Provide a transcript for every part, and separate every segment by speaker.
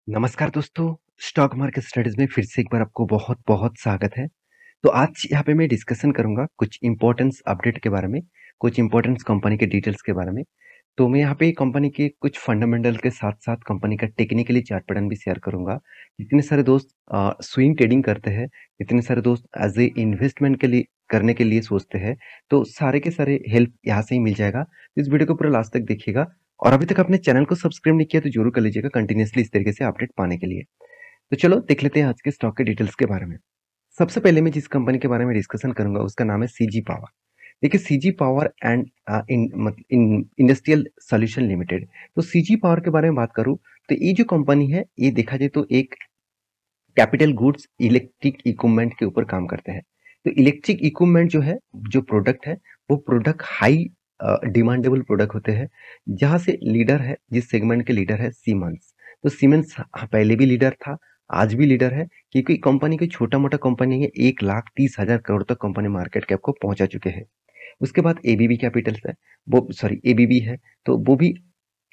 Speaker 1: नमस्कार दोस्तों, stock market studies में फिर से एक बार आपको बहुत-बहुत स्वागत है। तो आज यहाँ पे मैं डिस्कशन करूँगा कुछ इम्पोर्टेंस अपडेट के बारे में, कुछ इम्पोर्टेंस कंपनी के डिटेल्स के बारे में। तो मैं यहाँ पे कंपनी के कुछ फंडामेंटल के साथ-साथ कंपनी का टेक्निकली चार्ट पैटर्न भी शेयर करूँगा। जितने सारे दोस्त स्विंग ट्रेडिंग करते हैं, इतने सारे दोस्त एज़ ए इन्वेस्टमेंट के लिए करने के लिए सोचते हैं, तो सारे के सारे हेल्प यहाँ से ही मिल जाएगा। इस वीडियो को पूरा लास्ट तक देखिएगा और अभी तक आपने चैनल को सब्सक्राइब नहीं किया तो जरूर कर लीजिएगा कंटिन्यूअसली इस तरीके से अपडेट पाने के लिए। तो चलो देख लेते हैं आज के स्टॉक के डिटेल्स के बारे में। सबसे पहले मैं जिस कंपनी के बारे में डिस्कशन करूंगा उसका नाम है सीजी पावर। देखिए CG power and industrial solution limited. तो सीजी पावर के बारे में बात करूं तो ये जो कंपनी है ये देखा जाए तो एक कैपिटल गुड्स इलेक्ट्रिक इक्विपमेंट के ऊपर काम करते हैं। तो इलेक्ट्रिक इक्विपमेंट जो है, जो प्रोडक्ट है, वो प्रोडक्ट हाई डिमांडेबल प्रोडक्ट होते हैं। जहां से लीडर है, जिस सेगमेंट के लीडर है सीमेंस। तो सीमेंस पहले भी लीडर था, आज भी लीडर है, क्योंकि कंपनी की छोटा मोटा कंपनी है। 1,30,000 करोड़ तक कंपनी मार्केट कैप को पहुंचा चुके हैं। उसके बाद एबीबी कैपिटल है, वो सॉरी एबीबी है, तो वो भी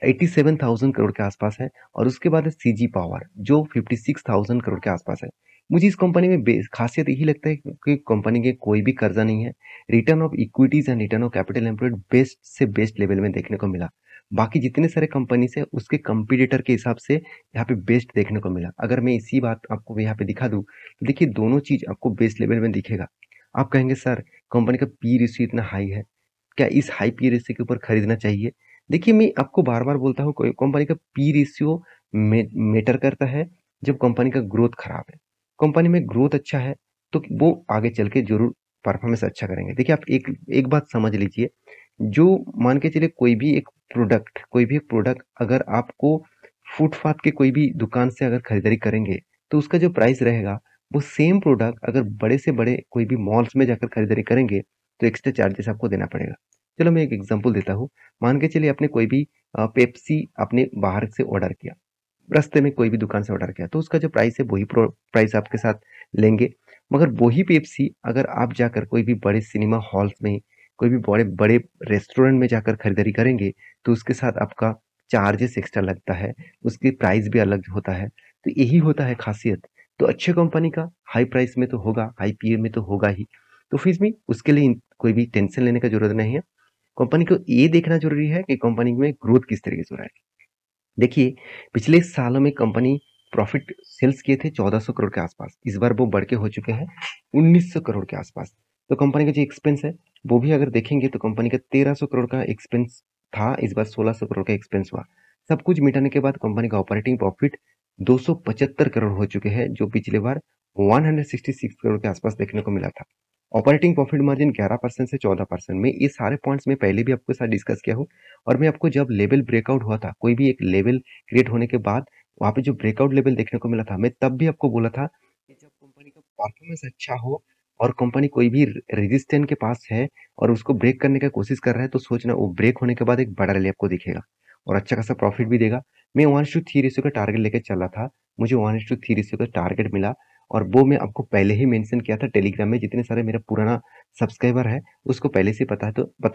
Speaker 1: 87,000 करोड़ के आसपास है। और उसके बाद है सीजी पावर जो 56,000 करोड़ के आसपास है। मुझे इस कंपनी में खासियत यही लगता है कि कंपनी के कोई भी कर्जा नहीं है। Return of equities and return of capital employed best से बेस्ट लेवल में देखने को मिला। बाकी जितने सारे कंपनी से उसके कंपटीटर के हिसाब से यहाँ पे बेस्ट देखने को मिला। अगर मैं इसी बात आपको यहाँ पे दिखा दूं तो देखिए दोनों चीज आपको बेस्ट लेवल में दिखेगा। आप कहेंगे सर कंपनी का पी रेशियो इतना हाई है, क्या इस हाई पी रेशियो के ऊपर खरीदना चाहिए? देखिए मैं आपको बार बार बोलता हूँ कोई कंपनी का पी रेशियो मैटर करता है जब कंपनी का ग्रोथ खराब है। कंपनी में ग्रोथ अच्छा है तो वो आगे चल के जरूर परफॉर्मेंस अच्छा करेंगे। देखिए आप एक एक बात समझ लीजिए, जो मान के चलिए कोई भी एक प्रोडक्ट अगर आपको फुटपाथ के कोई भी दुकान से अगर खरीदारी करेंगे तो उसका जो प्राइस रहेगा, वो सेम प्रोडक्ट अगर बड़े से बड़े कोई भी मॉल्स में जाकर खरीदारी करेंगे तो एक्स्ट्रा चार्जेस आपको देना पड़ेगा। चलो मैं एक एग्जांपल देता हूँ। मान के चलिए आपने कोई भी पेप्सी आपने बाहर से ऑर्डर किया, रास्ते में कोई भी दुकान से ऑर्डर किया, तो उसका जो प्राइस है वही प्राइस आपके साथ लेंगे। मगर वही पेप्सी अगर आप जाकर कोई भी बड़े सिनेमा हॉल्स में, कोई भी बड़े बड़े रेस्टोरेंट में जाकर खरीदारी करेंगे तो उसके साथ आपका चार्जेस एक्स्ट्रा लगता है, उसकी प्राइस भी अलग होता है। तो यही होता है खासियत। तो अच्छे कंपनी का हाई प्राइस में तो होगा, हाई पीए में तो होगा ही। तो फिर भी उसके लिए कोई भी टेंशन लेने का जरूरत नहीं है। कंपनी को ये देखना जरूरी है कि कंपनी में ग्रोथ किस तरीके से हो रहा है। देखिए पिछले सालों में कंपनी प्रॉफिट सेल्स किए थे 1400 करोड़ के आसपास। इस बार वो बढ़ के हो चुके हैं 1900 करोड़ के आसपास। तो कंपनी का जो एक्सपेंस है वो भी अगर देखेंगे तो कंपनी का 1300 करोड़ का एक्सपेंस था, इस बार 1600 करोड़ का एक्सपेंस हुआ। सब कुछ मिटाने के बाद कंपनी का ऑपरेटिंग प्रॉफिट 275 करोड़ हो चुके हैं, जो पिछले बार 166 करोड़ के आसपास देखने को मिला था। ऑपरेटिंग प्रॉफिट मार्जिन 11% से 14%। में ये सारे पॉइंट्स में पहले भी आपके साथ डिस्कस किया हूँ। और मैं आपको जब लेवल ब्रेकआउट हुआ था, कोई भी एक लेवल क्रिएट होने के बाद वहां पे जो ब्रेकआउट लेवल देखने को मिला था, मैं तब भी आपको बोला था कि जब कंपनी का परफॉर्मेंस अच्छा हो और कंपनी कोई भी रेजिस्टेंस के पास है और उसको ब्रेक करने की कोशिश कर रहा है, तो सोचना वो ब्रेक होने के बाद एक बड़ा रैली आपको दिखेगा और अच्छा खासा प्रॉफिट भी देगा। मैं 1:3 रेशियो का टारगेट लेकर चला था, मुझे 1:3 रेशियो का टारगेट मिला। और वो मैं आपको पहले ही मेंशन किया था टेलीग्राम में। जितने सारे मेरा पुराना सब्सक्राइबर है उसको पहले से पता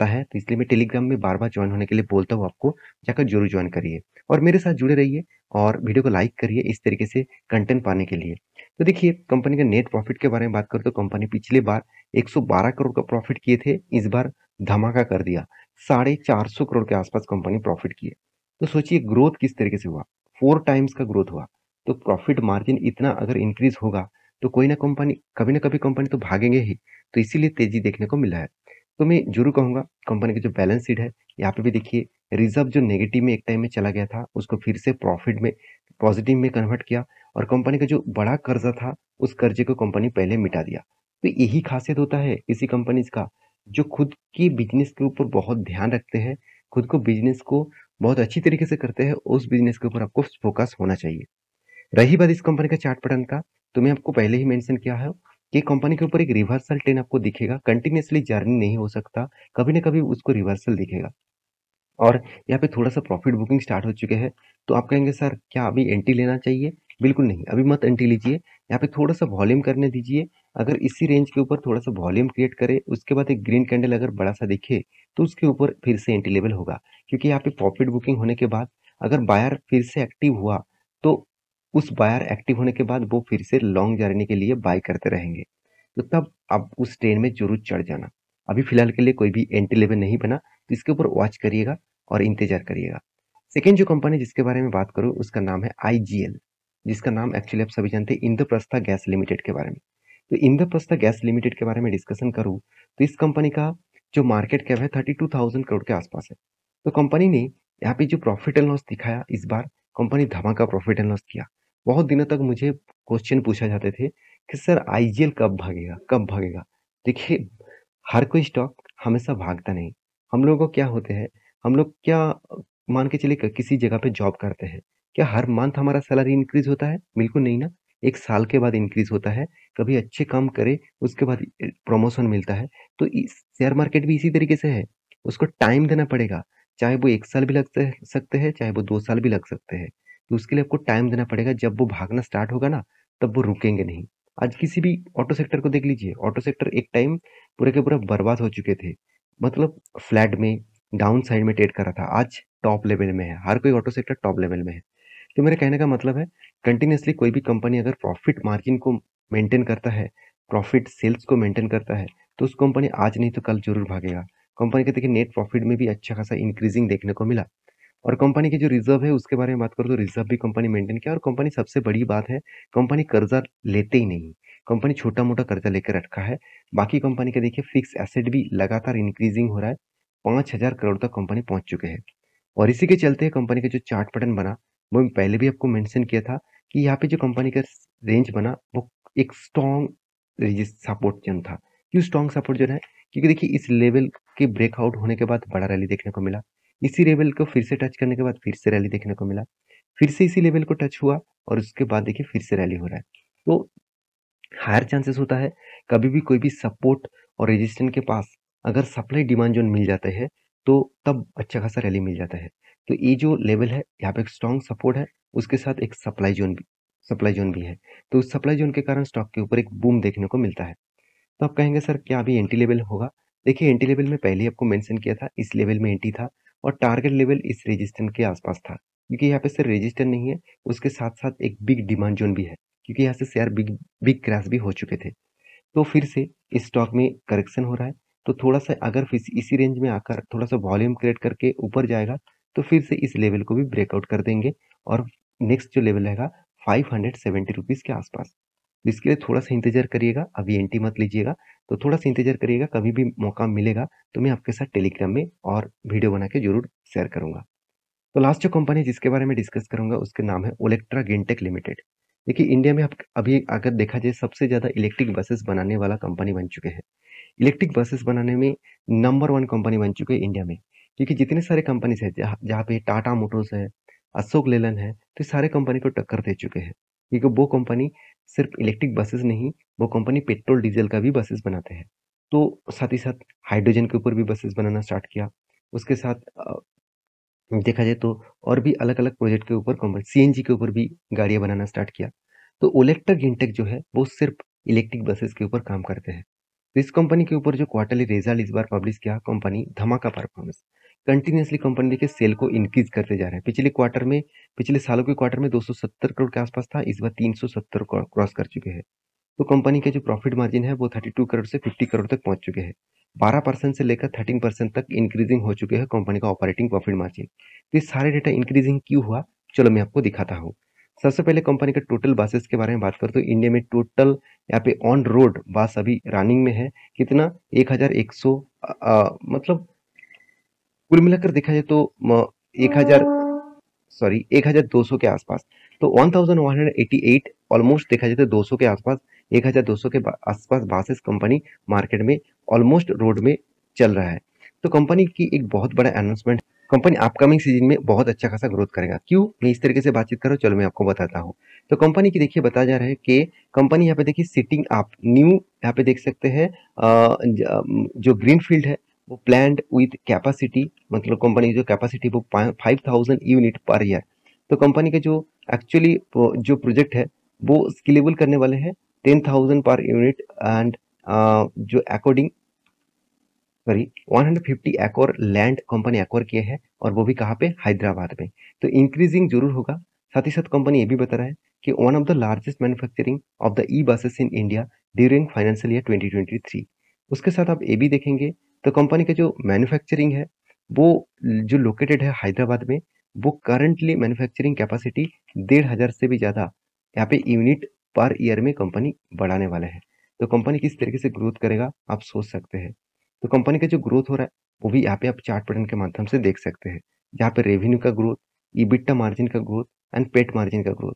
Speaker 1: है तो इसलिए मैं टेलीग्राम में बार बार ज्वाइन होने के लिए बोलता हूँ आपको। जाकर जरूर ज्वाइन करिए और मेरे साथ जुड़े रहिए और वीडियो को लाइक करिए इस तरीके से कंटेंट पाने के लिए। तो देखिए कंपनी का नेट प्रॉफिट के बारे में बात करें तो कंपनी पिछली बार 112 करोड़ का प्रॉफिट किए थे, इस बार धमाका कर दिया, 450 करोड़ के आसपास कंपनी प्रॉफिट किए। तो सोचिए ग्रोथ किस तरीके से हुआ, 4 टाइम्स का ग्रोथ हुआ। तो प्रॉफिट मार्जिन इतना अगर इंक्रीज होगा तो कोई ना कंपनी, कभी ना कभी कंपनी तो भागेंगे ही। तो इसीलिए तेजी देखने को मिला है। तो मैं जरूर कहूंगा कंपनी की जो बैलेंस शीट है यहाँ पे भी देखिए, रिजर्व जो नेगेटिव में एक टाइम में चला गया था उसको फिर से प्रॉफिट में, पॉजिटिव में कन्वर्ट किया। और कंपनी का जो बड़ा कर्जा था उस कर्जे को कंपनी पहले मिटा दिया। तो यही खासियत होता है किसी कंपनी का, जो खुद की बिजनेस के ऊपर बहुत ध्यान रखते हैं, खुद को बिजनेस को बहुत अच्छी तरीके से करते हैं, उस बिजनेस के ऊपर आपको फोकस होना चाहिए। रही बात इस कंपनी का चार्ट पैटर्न का, तो मैं आपको पहले ही मेंशन किया है कि कंपनी के ऊपर एक रिवर्सल ट्रेंड आपको दिखेगा। कंटिन्यूअसली जर्नी नहीं हो सकता, कभी ना कभी उसको रिवर्सल दिखेगा। और यहाँ पे थोड़ा सा प्रॉफिट बुकिंग स्टार्ट हो चुके हैं। तो आप कहेंगे सर क्या अभी एंट्री लेना चाहिए? बिल्कुल नहीं, अभी मत एंट्री लीजिए। यहाँ पे थोड़ा सा वॉल्यूम करने दीजिए। अगर इसी रेंज के ऊपर थोड़ा सा वॉल्यूम क्रिएट करे, उसके बाद एक ग्रीन कैंडल अगर बड़ा सा दिखे तो उसके ऊपर फिर से एंट्री लेवल होगा। क्योंकि यहाँ पे प्रॉफिट बुकिंग होने के बाद अगर बायर फिर से एक्टिव हुआ तो उस बायर एक्टिव होने के बाद वो फिर से लॉन्ग जर्नी के लिए बाय करते रहेंगे। तो तब आप उस ट्रेन में ज़रूर चढ़ जाना। अभी फ़िलहाल के लिए कोई भी एंट्री लेवल नहीं बना, तो इसके ऊपर वॉच करिएगा और इंतज़ार करिएगा। सेकंड जो कंपनी जिसके बारे में बात करूँ उसका नाम है आईजीएल, जिसका नाम एक्चुअली आप सभी जानते हैं इंद्रप्रस्था गैस लिमिटेड के बारे में। तो इंद्रप्रस्था गैस लिमिटेड के बारे में डिस्कशन करूँ तो इस कंपनी का जो मार्केट कैप है 32,000 करोड़ के आसपास है। तो कंपनी ने यहाँ पे जो प्रॉफिट एंड लॉस दिखाया इस बार, कंपनी धमाका प्रॉफिट एंड लॉस किया। बहुत दिनों तक मुझे क्वेश्चन पूछा जाते थे कि सर आईजीएल कब भागेगा, कब भागेगा? देखिए, हर कोई स्टॉक हमेशा भागता नहीं। हम लोगों को क्या होते हैं, हम लोग क्या मान के चलिए किसी जगह पे जॉब करते हैं, क्या हर मंथ हमारा सैलरी इंक्रीज होता है? बिल्कुल नहीं ना। एक साल के बाद इंक्रीज होता है, कभी अच्छे काम करे उसके बाद प्रमोशन मिलता है। तो इस शेयर मार्केट भी इसी तरीके से है, उसको टाइम देना पड़ेगा। चाहे वो 1 साल भी सकते हैं, चाहे वो 2 साल भी लग सकते हैं। तो उसके लिए आपको टाइम देना पड़ेगा। जब वो भागना स्टार्ट होगा ना, तब वो रुकेंगे नहीं। आज किसी भी ऑटो सेक्टर को देख लीजिए, ऑटो सेक्टर एक टाइम पूरे के पूरा बर्बाद हो चुके थे। मतलब फ्लैट में, डाउन साइड में ट्रेड कर रहा था, आज टॉप लेवल में है। हर कोई ऑटो सेक्टर टॉप लेवल में है। तो मेरे कहने का मतलब है, कंटिन्यूअसली कोई भी कंपनी अगर प्रॉफिट मार्जिन को मेंटेन करता है, प्रॉफिट सेल्स को मेंटेन करता है, तो उस कंपनी आज नहीं तो कल जरूर भागेगा। कंपनी के देखिए नेट प्रॉफिट में भी अच्छा खासा इंक्रीजिंग देखने को मिला। और कंपनी की जो रिजर्व है उसके बारे में बात करूँ तो रिजर्व भी कंपनी मेंटेन किया। और कंपनी सबसे बड़ी बात है, कंपनी कर्जा लेते ही नहीं। कंपनी छोटा मोटा कर्जा लेकर रखा है। बाकी कंपनी का देखिए फिक्स एसेट भी लगातार इंक्रीजिंग हो रहा है। 5,000 करोड़ तक कंपनी पहुंच चुके हैं। और इसी के चलते कंपनी का जो चार्ट पैटर्न बना, वो मैं पहले भी आपको मेंशन किया था कि यहाँ पे जो कंपनी का रेंज बना वो एक स्ट्रॉन्ग सपोर्ट जोन था। क्यों स्ट्रॉन्ग सपोर्ट जोन है? क्योंकि देखिए इस लेवल के ब्रेकआउट होने के बाद बड़ा रैली देखने को मिला। इसी लेवल को फिर से टच करने के बाद फिर से रैली देखने को मिला। फिर से इसी लेवल को टच हुआ और उसके बाद देखिए फिर से रैली हो रहा है। तो हायर चांसेस होता है कभी भी कोई भी सपोर्ट और रेजिस्टेंस के पास अगर सप्लाई डिमांड जोन मिल जाते हैं तो तब अच्छा खासा रैली मिल जाता है। तो ये जो लेवल है यहाँ पे एक स्ट्रॉन्ग सपोर्ट है, उसके साथ एक सप्लाई जोन भी है। तो उस सप्लाई जोन के कारण स्टॉक के ऊपर एक बूम देखने को मिलता है। तो आप कहेंगे सर क्या अभी एंट्री लेवल होगा? देखिए एंट्री लेवल में पहले ही आपको मेंशन किया था, इस लेवल में एंट्री था और टारगेट लेवल इस रेजिस्टेंस के आसपास था। क्योंकि यहाँ पे सिर्फ रेजिस्टेंस नहीं है, उसके साथ-साथ एक बिग डिमांड जोन भी है। क्योंकि यहाँ से शेयर बिग बिग क्रैश भी हो चुके थे। तो फिर से इस स्टॉक में करेक्शन हो रहा है। तो थोड़ा-सा अगर फिर से इसी रेंज में आकर थोड़ा-सा वॉल्यूम क्रिएट करके ऊपर जाएगा, तो फिर से इस लेवल को भी ब्रेकआउट कर देंगे और नेक्स्ट जो लेवल रहेगा 570 रुपीज़ के आसपास। इसके लिए थोड़ा-सा इंतज़ार करिएगा, अभी एंट्री मत लीजिएगा। तो थोड़ा-सा इंतज़ार करिएगा, कभी भी मौका मिलेगा तो मैं आपके साथ टेलीग्राम में और वीडियो बना के ज़रूर शेयर करूँगा। तो लास्ट जो कंपनी जिसके बारे में डिस्कस करूँगा उसका नाम है ओलेक्ट्रा ग्रीनटेक लिमिटेड। देखिए इंडिया में अब अभी अगर देखा जाए सबसे ज़्यादा इलेक्ट्रिक बसेस बनाने वाला कंपनी बन चुके हैं। इलेक्ट्रिक बसेस बनाने में नंबर 1 कंपनी बन चुके हैं इंडिया में। क्योंकि जितने सारे कंपनीज़ हैं जहाँ जहाँ पे टाटा मोटर्स है, अशोक लेलैंड है, तो सारे कंपनी को टक्कर दे चुके हैं। क्योंकि वो कंपनी सिर्फ इलेक्ट्रिक बसेस नहीं, वो कंपनी पेट्रोल डीजल का भी बसेस बनाते हैं। तो साथ ही साथ हाइड्रोजन के ऊपर भी बसेस बनाना स्टार्ट किया। उसके साथ देखा जाए तो और भी अलग-अलग प्रोजेक्ट के ऊपर कंपनी सीएनजी के ऊपर भी गाड़ियाँ बनाना स्टार्ट किया। तो ओलेक्ट्रा ग्रीनटेक जो है वो सिर्फ इलेक्ट्रिक बसेस के ऊपर काम करते हैं। तो इस कंपनी के ऊपर जो क्वार्टरली रिजल्ट इस बार पब्लिश किया कंपनी धमाका परफॉर्मेंस। कंटिन्यूअसली कंपनी देखिए सेल को इंक्रीज करते जा रहे हैं। पिछले सालों के क्वार्टर में 270 करोड़ के आसपास था, इस बार 370 क्रॉस कर चुके हैं। तो कंपनी के जो प्रॉफिट मार्जिन है वो 32 करोड़ से 50 करोड़ तक पहुंच चुके हैं। 12% से लेकर 13% तक इंक्रीजिंग हो चुके हैं कंपनी का ऑपरेटिंग प्रॉफिट मार्जिन। तो ये सारे डेटा इंक्रीजिंग क्यों हुआ? चलो मैं आपको दिखाता हूँ। सबसे पहले कंपनी के टोटल बसेस के बारे में बात करें तो इंडिया में टोटल यहाँ पे ऑन रोड बस अभी रनिंग में है कितना 1100 मतलब कुल मिलाकर देखा जाए तो 1000 सॉरी 1200 के आसपास। तो 1188 ऑलमोस्ट देखा जाए तो 200 के आसपास 1200 के आसपास बासेस कंपनी मार्केट में ऑलमोस्ट रोड में चल रहा है। तो कंपनी की एक बहुत बड़ा अनाउंसमेंट, कंपनी अपकमिंग सीजन में बहुत अच्छा खासा ग्रोथ करेगा। क्यों मैं इस तरीके से बातचीत कर रहा हूँ, चलो मैं आपको बताता हूँ। तो कंपनी की देखिए बताया जा रहा है कि कंपनी यहाँ पे देखिए सिटिंग अप न्यू यहाँ पे देख सकते हैं जो ग्रीन फील्ड है वो प्लान्ड विथ कैपेसिटी, मतलब कंपनी की जो कैपेसिटी वो 5000 यूनिट पर ईयर। तो कंपनी के जो एक्चुअली जो प्रोजेक्ट है वो स्केलेबल करने वाले हैं 10,000 पर यूनिट एंड जो अकॉर्डिंग सॉरी 150 एकड़ लैंड कंपनी एक्वायर किए हैं और वो भी कहाँ पे हैदराबाद में। तो इंक्रीजिंग जरूर होगा। साथ ही साथ कंपनी ये भी बता रहा है कि one of the largest manufacturing of the e buses in India during financial year 2023। उसके साथ आप ये भी देखेंगे तो कंपनी का जो मैन्युफैक्चरिंग है वो जो लोकेटेड है हैदराबाद में, वो करंटली मैन्युफैक्चरिंग कैपेसिटी 1,500 से भी ज़्यादा यहाँ पे यूनिट पर ईयर में कंपनी बढ़ाने वाले हैं। तो कंपनी किस तरीके से ग्रोथ करेगा आप सोच सकते हैं। तो कंपनी का जो ग्रोथ हो रहा है वो भी यहाँ पे आप चार्ट पैटर्न के माध्यम से देख सकते हैं, जहाँ पे रेवेन्यू का ग्रोथ, ईबिटा मार्जिन का ग्रोथ एंड पेट मार्जिन का ग्रोथ।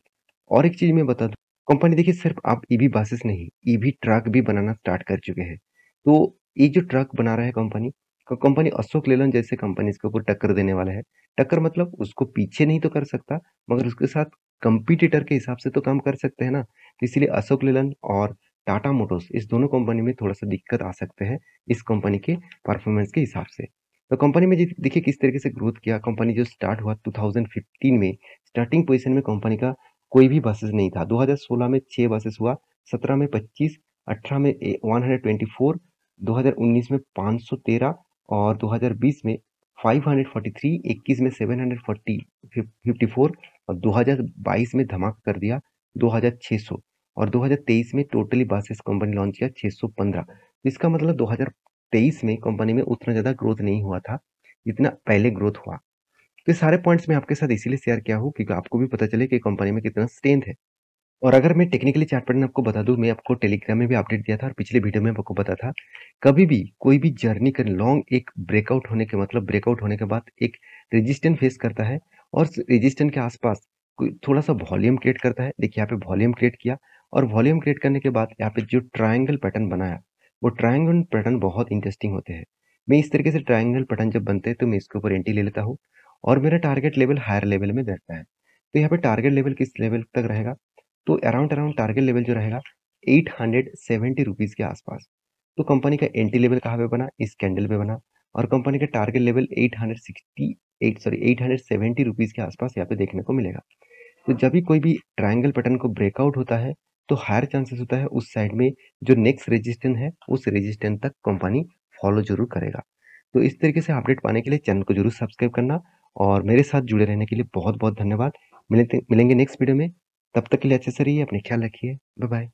Speaker 1: और एक चीज मैं बता दूं, कंपनी देखिए सिर्फ आप ईवी बसेस नहीं, ईवी ट्रक भी बनाना स्टार्ट कर चुके हैं। तो ये जो ट्रक बना रहा है कंपनी, कंपनी अशोक लेलैंड जैसे कंपनी इसके ऊपर टक्कर देने वाला है। टक्कर मतलब उसको पीछे नहीं तो कर सकता, मगर उसके साथ कंपटीटर के हिसाब से तो काम कर सकते हैं ना। तो इसीलिए अशोक लेलैंड और टाटा मोटर्स इस दोनों कंपनी में थोड़ा सा दिक्कत आ सकते हैं इस कंपनी के परफॉर्मेंस के हिसाब से। तो कंपनी में देखिए किस तरीके से ग्रोथ किया। कंपनी जो स्टार्ट हुआ 2015 में, स्टार्टिंग पोजीशन में कंपनी का कोई भी बसेस नहीं था। 2016 में 6 बसेस हुआ, 17 में 25, 18 में 124, 2019 में 513 और 2020 में 543, 21 में 740 54 और 2022 में धमाका कर दिया 2600 और 2023 में टोटली बसेस कंपनी लॉन्च किया 615। इसका मतलब 2023 में कंपनी में उतना ज़्यादा ग्रोथ नहीं हुआ था जितना पहले ग्रोथ हुआ। तो ये सारे पॉइंट्स मैं आपके साथ इसीलिए शेयर किया हूँ क्योंकि आपको भी पता चले कि कंपनी में कितना स्ट्रेंथ है। और अगर मैं टेक्निकली चार्ट पैटर्न आपको बता दूं, मैं आपको टेलीग्राम में भी अपडेट दिया था और पिछले वीडियो में आपको बता था, कभी भी कोई भी जर्नी कर लॉन्ग एक ब्रेकआउट होने के मतलब ब्रेकआउट होने के बाद एक रेजिस्टेंस फेस करता है और रेजिस्टेंस के आसपास कोई थोड़ा सा वॉल्यूम क्रिएट करता है। देखिए यहाँ पे वॉल्यूम क्रिएट किया और वॉल्यूम क्रिएट करने के बाद यहाँ पे जो ट्राइंगल पैटर्न बनाया, वो ट्राइंगल पैटर्न बहुत इंटरेस्टिंग होते हैं। मैं इस तरीके से ट्राइंगल पैटर्न जब बनते हैं तो मैं इसके ऊपर एंट्री ले लेता हूँ और मेरा टारगेट लेवल हायर लेवल में रहता है। तो यहाँ पे टारगेट लेवल किस लेवल तक रहेगा, तो अराउंड अराउंड टारगेट लेवल जो रहेगा 870 रुपीज के आसपास। तो कंपनी का एंट्री लेवल कहाँ पे बना, इस कैंडल पे बना और कंपनी का टारगेट लेवल 870 रुपीज के आसपास यहाँ पे देखने को मिलेगा। तो जब भी कोई भी ट्रायंगल पैटर्न को ब्रेकआउट होता है तो हायर चांसेस होता है उस साइड में जो नेक्स्ट रेजिस्टेंस है उस रेजिस्टेंस तक कंपनी फॉलो जरूर करेगा। तो इस तरीके से अपडेट पाने के लिए चैनल को जरूर सब्सक्राइब करना और मेरे साथ जुड़े रहने के लिए बहुत बहुत धन्यवाद। मिलेंगे नेक्स्ट वीडियो में। तब तक के लिए अच्छे से रहिए, अपने ख्याल रखिए। Bye bye.